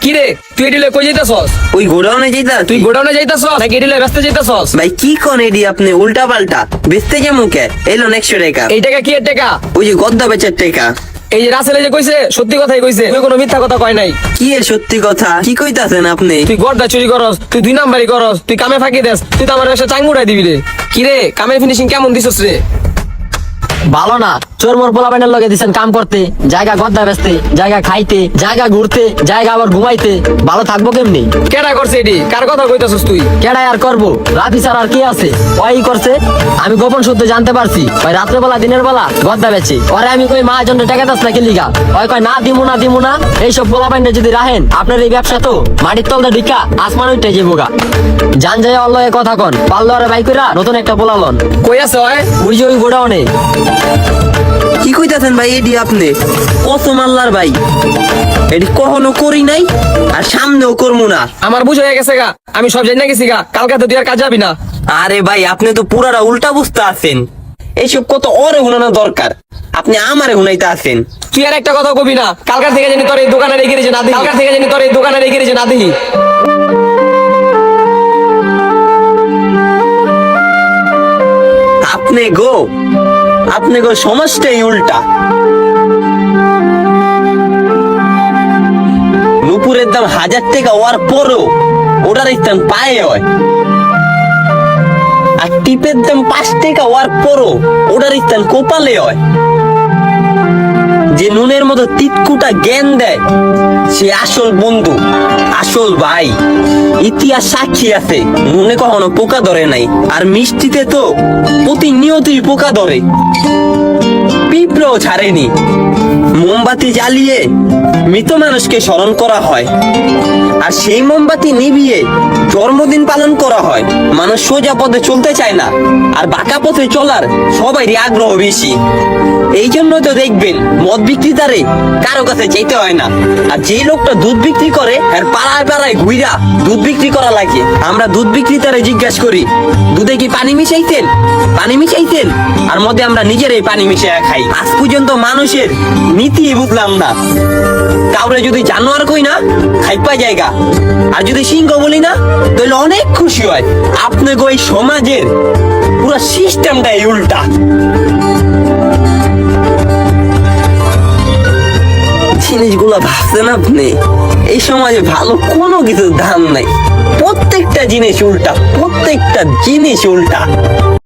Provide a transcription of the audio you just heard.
কি রে তুই এডিলে কই যাইতাছস? ওই গোডাউনে যাইতা তুই গোডাউনে যাইতাছস নাকি এডিলে ব্যস্ত যাইতাছস? ভাই কি কোন এডি আপনি উল্টা পাল্টা বেচতে যে মুখে এলো 100 টাকা। এই টাকা কি এর টাকা? ওই যে গদ্দা বেচার টাকা। এই যে রাসেল যে কইছে সত্যি কথাই কইছে, তুই কোনো মিথ্যা কথা কয় নাই। কি এর সত্যি কথা কি কইতাছেন আপনি? তুই গড়দা চুরি করস, তুই 2 নাম্বারই করস, তুই কামে ফাঁকি দেস, তুই তো আমার ব্যবসা চাঙ্গুড়াই দিবি রে। কি রে কামের ফিনিশিং কেমন দিছস রে? ভালো না, চোর মোর পোলা প্যান্ডেল লগে দিচ্ছেন কাম করতে, জায়গা গদ্দা বেচতে, জায়গা খাইতে, জায়গা ঘুরতে, জায়গা আবার ঘুমাইতে, ভালো থাকবো কেমনি? কেডা করছে এডি? কার কথা কইতাছস তুই? কেডাই আর করবো, রাফি স্যার আর কি আছে, ওই করছে। আমি গোপন সূত্রে জানতে পারছি ওই রাত্রে বেলা দিনের বেলা গদ্দা বেচে। ওরে আমি কই মা জন্য টাকা দাস না কিলিগা, ওই কয় না দিমু না। এইসব পোলা প্যান্ডে যদি রাহেন আপনার এই ব্যবসা তো মাটির তলদা ঢিকা আসমান উঠে যাবোগা। জান যায় অল্লয়ে কথা কন, পারলো আরে ভাই কইরা নতুন একটা পোলা লন। কই আছে ওই? ওই যে ওই গোডাউনে। কি কইতাছেন ভাই এডি আপনি? কসম আল্লাহর ভাই এডি কখনো করি নাই আর সামনেও করবো না। আমার বুঝ হয়ে গেছে গা, আমি সব জানি না গেছি গা, কালকে তো তুই আর কাজ যাবি না। আরে ভাই আপনি তো পুরাটা উল্টা বুঝতে আছেন। এইসব কত ওরে হুনানো দরকার, আপনি আমারে হুনাইতে আছেন। তুই আর একটা কথা কবি না, কালকার থেকে জানি তোর এই দোকানে রেখে যে না দেখি, কালকার থেকে জানি তোর এই দোকানে রেখে যে না দেখি। আপনি গো সমাজটাই উল্টা। নুপুরের দাম 1000 টাকা হওয়ার পরও ওটার দাম পায়ে হয়, আর টিপের দাম 5 টাকা হওয়ার পরও ওটার দাম কোপালে হয়। যে নুনের মতো তিতকুটা জ্ঞান দেয় সে আসল বন্ধু, আসল ভাই। ইতিহাস সাক্ষী আছে নুনে কখনো পোকা ধরে নাই, আর মিষ্টিতে তো প্রতিনিয়তই পোকা ধরে, পিঁপড়েও ছাড়েনি। মোমবাতি জ্বালিয়ে মৃত মানুষকে স্মরণ করা হয়, আর সেই মোমবাতি নিভিয়ে জন্মদিন পালন করা হয়। মানুষ সোজা পথে চলতে চায় না, আর বাঁকা পথে চলার সবারই আগ্রহ বেশি। এই জন্য তো দেখবেন মদ বিক্রেতারে কারো কাছে যেতে হয় না, আর যে লোকটা দুধ বিক্রি করে আর পাড়ায় পাড়ায় ঘুইরা দুধ বিক্রি করা লাগে। আমরা দুধ বিক্রেতারে জিজ্ঞাসা করি দুধে কি পানি মিশাইতেন, আর মধ্যে আমরা নিজেরাই পানি মিশিয়ে খাই। আজ পর্যন্ত মানুষের নীতি বুঝলাম না। কাউরে যদি জানোয়ার কই না খাইপা জায়গা, আর যদি সিংহ বলি না তাহলে অনেক খুশি হয়। আপনাকে ওই সমাজের পুরো সিস্টেমটাই উল্টা। জিনিসগুলো ভাবছেন আপনি? এই সমাজে ভালো কোনো কিছুর দাম নাই, প্রত্যেকটা জিনিস উল্টা।